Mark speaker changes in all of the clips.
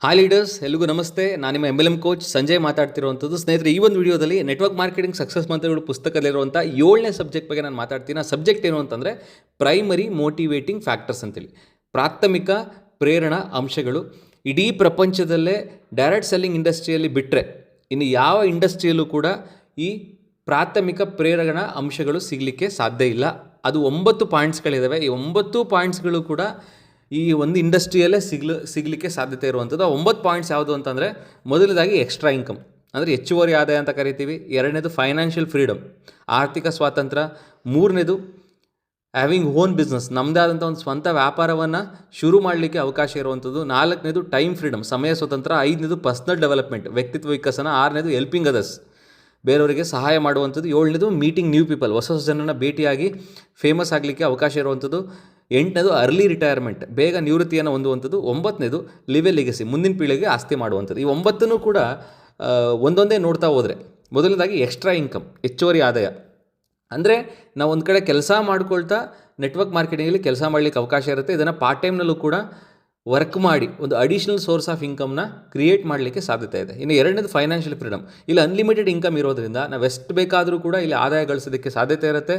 Speaker 1: Hi leaders, ಎಲ್ಲಿಗೂ ನಮಸ್ತೆ. ನಾನು ನಿಮ್ಮ MLM ಕೋಚ್ ಸಂಜಯ್ ಮಾತಾಡ್ತಿರುವಂಥದ್ದು. ಸ್ನೇಹಿತರೆ, ಈ ಒಂದು ವಿಡಿಯೋದಲ್ಲಿ ನೆಟ್ವರ್ಕ್ ಮಾರ್ಕೆಟಿಂಗ್ ಸಕ್ಸಸ್ ಮಂತ್ರಗಳು ಪುಸ್ತಕದಲ್ಲಿರುವಂಥ 7ನೇ ಸಬ್ಜೆಕ್ಟ್ ಬಗ್ಗೆ ನಾನು ಮಾತಾಡ್ತೀನಿ. ಆ ಸಬ್ಜೆಕ್ಟ್ ಏನು ಅಂತಂದರೆ ಪ್ರೈಮರಿ ಮೋಟಿವೇಟಿಂಗ್ ಫ್ಯಾಕ್ಟರ್ಸ್ ಅಂತೇಳಿ, ಪ್ರಾಥಮಿಕ ಪ್ರೇರಣಾ ಅಂಶಗಳು. ಇಡೀ ಪ್ರಪಂಚದಲ್ಲೇ ಡೈರೆಕ್ಟ್ ಸೆಲ್ಲಿಂಗ್ ಇಂಡಸ್ಟ್ರಿಯಲ್ಲಿ ಬಿಟ್ಟರೆ ಇನ್ನು ಯಾವ ಇಂಡಸ್ಟ್ರಿಯಲ್ಲೂ ಕೂಡ ಈ ಪ್ರಾಥಮಿಕ ಪ್ರೇರಣಾ ಅಂಶಗಳು ಸಿಗಲಿಕ್ಕೆ ಸಾಧ್ಯ ಇಲ್ಲ. ಅದು 9 ಪಾಯಿಂಟ್ಸ್ಗಳಿದ್ದಾವೆ. ಈ 9 ಪಾಯಿಂಟ್ಸ್ಗಳು ಕೂಡ ಈ ಒಂದು ಇಂಡಸ್ಟ್ರಿಯಲ್ಲೇ ಸಿಗಲಿಕ್ಕೆ ಸಾಧ್ಯತೆ ಇರುವಂಥದ್ದು. ಆ 9 ಪಾಯಿಂಟ್ಸ್ ಯಾವುದು ಅಂತಂದರೆ, ಮೊದಲದಾಗಿ ಎಕ್ಸ್ಟ್ರಾ ಇನ್ಕಮ್ ಅಂದರೆ ಹೆಚ್ಚುವರಿ ಆದಾಯ ಅಂತ ಕರಿತೀವಿ. ಎರಡನೇದು ಫೈನಾನ್ಷಿಯಲ್ ಫ್ರೀಡಮ್, ಆರ್ಥಿಕ ಸ್ವಾತಂತ್ರ್ಯ. ಮೂರನೇದು ಹ್ಯಾವಿಂಗ್ ಓನ್ ಬಿಸ್ನೆಸ್, ನಮ್ಮದೇ ಆದಂಥ ಒಂದು ಸ್ವಂತ ವ್ಯಾಪಾರವನ್ನು ಶುರು ಮಾಡಲಿಕ್ಕೆ ಅವಕಾಶ ಇರುವಂಥದ್ದು. ನಾಲ್ಕನೇದು ಟೈಮ್ ಫ್ರೀಡಮ್, ಸಮಯ ಸ್ವತಂತ್ರ. ಐದನೇದು ಪರ್ಸ್ನಲ್ ಡೆವಲಪ್ಮೆಂಟ್, ವ್ಯಕ್ತಿತ್ವ ವಿಕಸನ. ಆರನೇದು ಹೆಲ್ಪಿಂಗ್ ಅದರ್ಸ್, ಬೇರೆಯವರಿಗೆ ಸಹಾಯ ಮಾಡುವಂಥದ್ದು. ಏಳನೇದು ಮೀಟಿಂಗ್ ನ್ಯೂ ಪೀಪಲ್, ಹೊಸ ಹೊಸ ಜನರನ್ನು ಭೇಟಿಯಾಗಿ ಫೇಮಸ್ ಆಗಲಿಕ್ಕೆ ಅವಕಾಶ ಇರುವಂಥದ್ದು. ಎಂಟನೇದು ಅರ್ಲಿ ರಿಟೈರ್ಮೆಂಟ್, ಬೇಗ ನಿವೃತ್ತಿಯನ್ನು ಹೊಂದುವಂಥದ್ದು. ಒಂಬತ್ತನೇದು ಲಿವ್ ಎ ಲೆಗಸಿ, ಮುಂದಿನ ಪೀಳಿಗೆಗೆ ಆಸ್ತಿ ಮಾಡುವಂಥದ್ದು. ಈ 9 ಕೂಡ ಒಂದೊಂದೇ ನೋಡ್ತಾ ಹೋದರೆ, ಮೊದಲನೇದಾಗಿ ಎಕ್ಸ್ಟ್ರಾ ಇನ್ಕಮ್, ಹೆಚ್ಚುವರಿ ಆದಾಯ. ಅಂದರೆ ನಾವು ಒಂದು ಕಡೆ ಕೆಲಸ ಮಾಡ್ಕೊಳ್ತಾ ನೆಟ್ವರ್ಕ್ ಮಾರ್ಕೆಟಿಂಗಲ್ಲಿ ಕೆಲಸ ಮಾಡಲಿಕ್ಕೆ ಅವಕಾಶ ಇರುತ್ತೆ. ಇದನ್ನು ಪಾರ್ಟ್ ಟೈಮ್ನಲ್ಲೂ ಕೂಡ ವರ್ಕ್ ಮಾಡಿ ಒಂದು ಅಡಿಷ್ನಲ್ ಸೋರ್ಸ್ ಆಫ್ ಇನ್ಕಮ್ನ ಕ್ರಿಯೇಟ್ ಮಾಡಲಿಕ್ಕೆ ಸಾಧ್ಯತೆ ಇದೆ. ಇನ್ನು ಎರಡನೇದು ಫೈನಾನ್ಷಿಯಲ್ ಫ್ರೀಡಮ್, ಇಲ್ಲಿ ಅನ್ಲಿಮಿಟೆಡ್ ಇನ್ಕಮ್ ಇರೋದ್ರಿಂದ ನಾವು ಎಷ್ಟು ಬೇಕಾದರೂ ಕೂಡ ಇಲ್ಲಿ ಆದಾಯ ಗಳಿಸೋದಕ್ಕೆ ಸಾಧ್ಯತೆ ಇರುತ್ತೆ.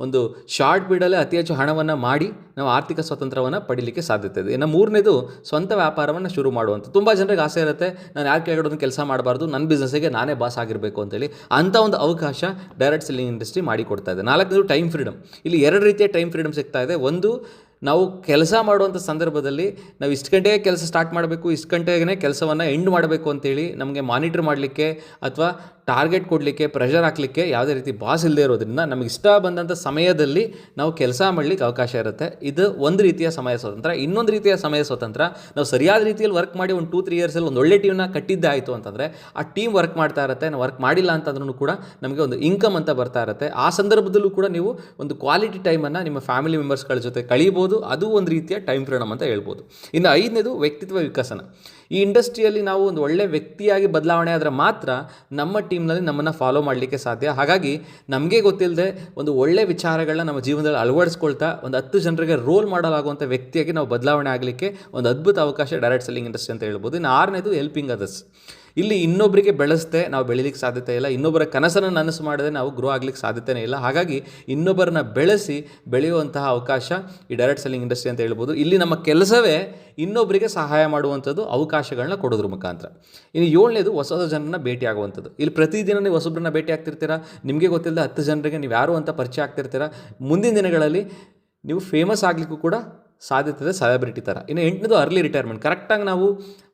Speaker 1: ಒಂದು ಶಾರ್ಟ್ ಪೀರಿಯಡಲ್ಲೇ ಅತಿ ಹೆಚ್ಚು ಹಣವನ್ನು ಮಾಡಿ ನಾವು ಆರ್ಥಿಕ ಸ್ವಾತಂತ್ರ್ಯವನ್ನು ಪಡೀಲಿಕ್ಕೆ ಸಾಧ್ಯತೆ ಇದೆ. ಇನ್ನು ಮೂರನೇದು ಸ್ವಂತ ವ್ಯಾಪಾರವನ್ನು ಶುರು ಮಾಡುವಂಥ. ತುಂಬ ಜನರಿಗೆ ಆಸೆ ಇರುತ್ತೆ, ನಾನು ಯಾರು ಕೆಳಗಡೆ ಕೆಲಸ ಮಾಡಬಾರ್ದು, ನನ್ನ ಬಿಸ್ನೆಸ್ಸಿಗೆ ನಾನೇ ಬಾಸ್ ಆಗಿರಬೇಕು ಅಂತೇಳಿ. ಅಂಥ ಒಂದು ಅವಕಾಶ ಡೈರೆಕ್ಟ್ ಸೆಲ್ಲಿಂಗ್ ಇಂಡಸ್ಟ್ರಿ ಮಾಡಿಕೊಡ್ತಾ ಇದೆ. ನಾಲ್ಕನೇದು ಟೈಮ್ ಫ್ರೀಡಮ್, ಇಲ್ಲಿ ಎರಡು ರೀತಿಯ ಟೈಮ್ ಫ್ರೀಡಮ್ ಸಿಗ್ತಾ ಇದೆ. ಒಂದು, ನಾವು ಕೆಲಸ ಮಾಡುವಂಥ ಸಂದರ್ಭದಲ್ಲಿ ನಾವು ಇಷ್ಟು ಗಂಟೆಗೆ ಕೆಲಸ ಸ್ಟಾರ್ಟ್ ಮಾಡಬೇಕು, ಇಷ್ಟು ಗಂಟೆಗೆ ಕೆಲಸವನ್ನು ಎಂಡ್ ಮಾಡಬೇಕು ಅಂತೇಳಿ ನಮಗೆ ಮಾನಿಟರ್ ಮಾಡಲಿಕ್ಕೆ ಅಥವಾ ಟಾರ್ಗೆಟ್ ಕೊಡಲಿಕ್ಕೆ, ಪ್ರೆಷರ್ ಹಾಕಲಿಕ್ಕೆ ಯಾವುದೇ ರೀತಿ ಬಾಸ್ ಇಲ್ಲದೆ ಇರೋದ್ರಿಂದ ನಮಗೆ ಇಷ್ಟ ಬಂದಂಥ ಸಮಯದಲ್ಲಿ ನಾವು ಕೆಲಸ ಮಾಡಲಿಕ್ಕೆ ಅವಕಾಶ ಇರುತ್ತೆ. ಇದು ಒಂದು ರೀತಿಯ ಸಮಯ ಸ್ವತಂತ್ರ. ಇನ್ನೊಂದು ರೀತಿಯ ಸಮಯ ಸ್ವತಂತ್ರ, ನಾವು ಸರಿಯಾದ ರೀತಿಯಲ್ಲಿ ವರ್ಕ್ ಮಾಡಿ ಒಂದು 2-3 ಇಯರ್ಸಲ್ಲಿ ಒಂದು ಒಳ್ಳೆ ಟೀಮ್ನ ಕಟ್ಟಿದ್ದೆ ಆಯಿತು ಅಂತಂದರೆ ಆ ಟೀಮ್ ವರ್ಕ್ ಮಾಡ್ತಾ ಇರುತ್ತೆ. ನಾವು ವರ್ಕ್ ಮಾಡಿಲ್ಲ ಅಂತಂದ್ರೂ ಕೂಡ ನಮಗೆ ಒಂದು ಇನ್ಕಮ್ ಅಂತ ಬರ್ತಾ ಇರುತ್ತೆ. ಆ ಸಂದರ್ಭದಲ್ಲೂ ಕೂಡ ನೀವು ಒಂದು ಕ್ವಾಲಿಟಿ ಟೈಮನ್ನು ನಿಮ್ಮ ಫ್ಯಾಮಿಲಿ ಮೆಂಬರ್ಸ್ಗಳ ಜೊತೆ ಕಳೀಬೋದು. ಅದು ಒಂದು ರೀತಿಯ ಟೈಮ್ ಫ್ರೀಡಮ್ ಅಂತ ಹೇಳ್ಬೋದು. ಇನ್ನು ಐದನೇದು ವ್ಯಕ್ತಿತ್ವ ವಿಕಸನ. ಈ ಇಂಡಸ್ಟ್ರಿಯಲ್ಲಿ ನಾವು ಒಂದು ಒಳ್ಳೆಯ ವ್ಯಕ್ತಿಯಾಗಿ ಬದಲಾವಣೆ ಆದರೆ ಮಾತ್ರ ನಮ್ಮ ಟೀಮ್ನಲ್ಲಿ ನಮ್ಮನ್ನು ಫಾಲೋ ಮಾಡಲಿಕ್ಕೆ ಸಾಧ್ಯ. ಹಾಗಾಗಿ ನಮಗೆ ಗೊತ್ತಿಲ್ಲದೆ ಒಂದು ಒಳ್ಳೆಯ ವಿಚಾರಗಳನ್ನ ನಮ್ಮ ಜೀವನದಲ್ಲಿ ಅಳವಡಿಸ್ಕೊಳ್ತಾ ಒಂದು 10 ಜನರಿಗೆ ರೋಲ್ ಮಾಡಲಾಗುವಂಥ ವ್ಯಕ್ತಿಯಾಗಿ ನಾವು ಬದಲಾವಣೆ ಆಗಲಿಕ್ಕೆ ಒಂದು ಅದ್ಭುತ ಅವಕಾಶ ಡೈರೆಕ್ಟ್ ಸೆಲ್ಲಿಂಗ್ ಇಂಡಸ್ಟ್ರಿ ಅಂತ ಹೇಳ್ಬೋದು. ಇನ್ನು ಆರನೇದು ಹೆಲ್ಪಿಂಗ್ ಅದರ್ಸ್, ಇಲ್ಲಿ ಇನ್ನೊಬ್ಬರಿಗೆ ಬೆಳೆಸದೆ ನಾವು ಬೆಳೀಲಿಕ್ಕೆ ಸಾಧ್ಯತೆ ಇಲ್ಲ. ಇನ್ನೊಬ್ಬರ ಕನಸನ್ನು ನನಸು ಮಾಡದೆ ನಾವು ಗ್ರೋ ಆಗಲಿಕ್ಕೆ ಸಾಧ್ಯತೆಯೇ ಇಲ್ಲ. ಹಾಗಾಗಿ ಇನ್ನೊಬ್ಬರನ್ನ ಬೆಳೆಸಿ ಬೆಳೆಯುವಂತಹ ಅವಕಾಶ ಈ ಡೈರೆಕ್ಟ್ ಸೆಲ್ಲಿಂಗ್ ಇಂಡಸ್ಟ್ರಿ ಅಂತ ಹೇಳ್ಬೋದು. ಇಲ್ಲಿ ನಮ್ಮ ಕೆಲಸವೇ ಇನ್ನೊಬ್ಬರಿಗೆ ಸಹಾಯ ಮಾಡುವಂಥದ್ದು, ಅವಕಾಶಗಳನ್ನ ಕೊಡೋದ್ರ ಮುಖಾಂತರ. ಇನ್ನು ಏಳನೇದು ಹೊಸ ಹೊಸ ಜನರನ್ನ ಭೇಟಿ ಆಗುವಂಥದ್ದು. ಇಲ್ಲಿ ಪ್ರತಿದಿನ ನೀವು ಹೊಸೊಬ್ಬರನ್ನ ಭೇಟಿ ಆಗ್ತಿರ್ತೀರಾ, ನಿಮಗೆ ಗೊತ್ತಿಲ್ಲದೆ 10 ಜನರಿಗೆ ನೀವು ಯಾರು ಅಂತ ಪರಿಚಯ ಆಗ್ತಿರ್ತೀರಾ. ಮುಂದಿನ ದಿನಗಳಲ್ಲಿ ನೀವು ಫೇಮಸ್ ಆಗಲಿಕ್ಕೂ ಕೂಡ ಸಾಧ್ಯತೆ ಇದೆ, ಸೆಲೆಬ್ರಿಟಿ ಥರ. ಇನ್ನು 8ನೇದು ಅರ್ಲಿ ರಿಟೈರ್ಮೆಂಟ್, ಕರೆಕ್ಟಾಗಿ ನಾವು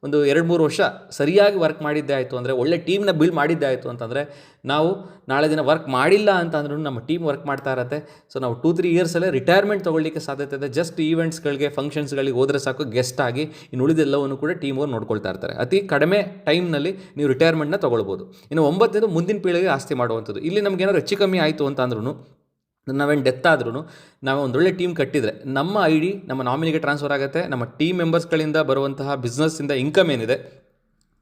Speaker 1: ಒಂದು 2-3 ವರ್ಷ ಸರಿಯಾಗಿ ವರ್ಕ್ ಮಾಡಿದ್ದೆ ಆಯಿತು ಅಂದರೆ, ಒಳ್ಳೆ ಟೀಮ್ನ ಬಿಲ್ಡ್ ಮಾಡಿದ್ದೆ ಆಯಿತು ಅಂತಂದರೆ, ನಾವು ನಾಳೆ ದಿನ ವರ್ಕ್ ಮಾಡಿಲ್ಲ ಅಂತಂದ್ರೂ ನಮ್ಮ ಟೀಮ್ ವರ್ಕ್ ಮಾಡ್ತಾ ಇರುತ್ತೆ. ಸೊ ನಾವು 2-3 ಇಯರ್ಸಲ್ಲೇ ರಿಟೈರ್ಮೆಂಟ್ ತೊಗೊಳ್ಳಿಕ್ಕೆ ಸಾಧ್ಯತೆ ಇದೆ. ಜಸ್ಟ್ ಈವೆಂಟ್ಸ್ಗಳಿಗೆ, ಫಂಕ್ಷನ್ಸ್ಗಳಿಗೆ ಹೋದರೆ ಸಾಕು, ಗೆಸ್ಟ್ ಆಗಿ. ಇನ್ನು ಉಳಿದೆಲ್ಲವನ್ನು ಕೂಡ ಟೀಮ್ ಅವ್ರು ನೋಡ್ಕೊಳ್ತಾ ಇರ್ತಾರೆ. ಅತಿ ಕಡಿಮೆ ಟೈಮ್ನಲ್ಲಿ ನೀವು ರಿಟೈರ್ಮೆಂಟ್ನ ತೊಗೊಳ್ಬೋದು. ಇನ್ನು 9ನೇದು ಮುಂದಿನ ಪೀಳಿಗೆಗೆ ಆಸ್ತಿ ಮಾಡುವಂಥದ್ದು. ಇಲ್ಲಿ ನಮಗೇನಾದ್ರು ಹೆಚ್ಚು ಕಮ್ಮಿ ಆಯಿತು ಅಂತ ಅಂದ್ರೂ, ನಾವೇನು ಡೆತ್ ಆದ್ರೂ ನಾವು ಒಂದೊಳ್ಳೆ ಟೀಮ್ ಕಟ್ಟಿದರೆ ನಮ್ಮ ID ನಮ್ಮ ನಾಮಿನಿಗೆ ಟ್ರಾನ್ಸ್ಫರ್ ಆಗುತ್ತೆ. ನಮ್ಮ ಟೀಮ್ ಮೆಂಬರ್ಸ್ಗಳಿಂದ ಬರುವಂತಹ ಬಿಸ್ನೆಸ್ಸಿಂದ ಇನ್ಕಮ್ ಏನಿದೆ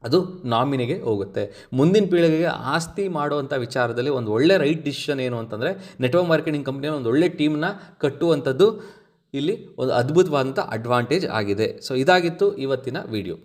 Speaker 1: ಅದು ನಾಮಿನಿಗೆ ಹೋಗುತ್ತೆ. ಮುಂದಿನ ಪೀಳಿಗೆಗೆ ಆಸ್ತಿ ಮಾಡುವಂಥ ವಿಚಾರದಲ್ಲಿ ಒಂದು ಒಳ್ಳೆ ರೈಟ್ ಡಿಸಿಷನ್ ಏನು ಅಂತಂದರೆ, ನೆಟ್ವರ್ಕ್ ಮಾರ್ಕೆಟಿಂಗ್ ಕಂಪ್ನಿಯ ಒಂದು ಒಳ್ಳೆ ಟೀಮ್ನ ಕಟ್ಟುವಂಥದ್ದು ಇಲ್ಲಿ ಒಂದು ಅದ್ಭುತವಾದಂಥ ಅಡ್ವಾಂಟೇಜ್ ಆಗಿದೆ. ಸೊ ಇದಾಗಿತ್ತು ಇವತ್ತಿನ ವಿಡಿಯೋ.